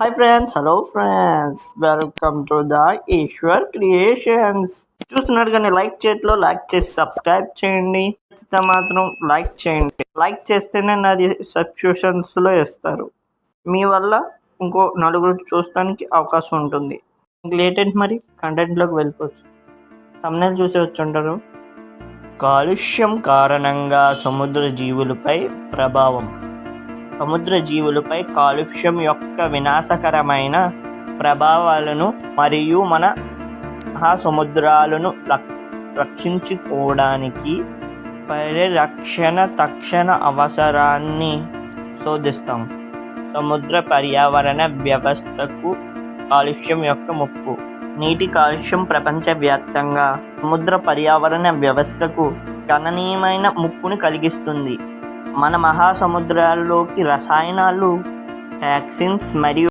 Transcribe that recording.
Hi friends, hello friends, welcome to the Eshwar creations. చూస్తున్నారు కానీ like చేయట్లో లైక్ చేసి సబ్స్క్రైబ్ చేయండి. మాత్రం లైక్ చేయండి. లైక్ చేస్తేనే నాది సబ్స్క్రిప్షన్స్లో ఇస్తారు. మీ వల్ల ఇంకో నలుగురు చూస్తానికి అవకాశం ఉంటుంది. లేటెంట్ మరి కంటెంట్లోకి వెళ్ళిపోవచ్చు. తమ్నెల్ చూసి వచ్చుంటారు. కాలుష్యం కారణంగా సముద్ర జీవులపై ప్రభావం. సముద్ర జీవులపై కాలుష్యం యొక్క వినాశకరమైన ప్రభావాలను మరియు మన మహాసముద్రాలను రక్షించుకోవడానికి పరిరక్షణ తక్షణ అవసరాన్ని శోధిస్తాం. సముద్ర పర్యావరణ వ్యవస్థకు కాలుష్యం యొక్క ముప్పు. నీటి కాలుష్యం ప్రపంచవ్యాప్తంగా సముద్ర పర్యావరణ వ్యవస్థకు గణనీయమైన ముప్పును కలిగిస్తుంది. మన మహాసముద్రాల్లోకి రసాయనాలు, టాక్సిన్స్ మరియు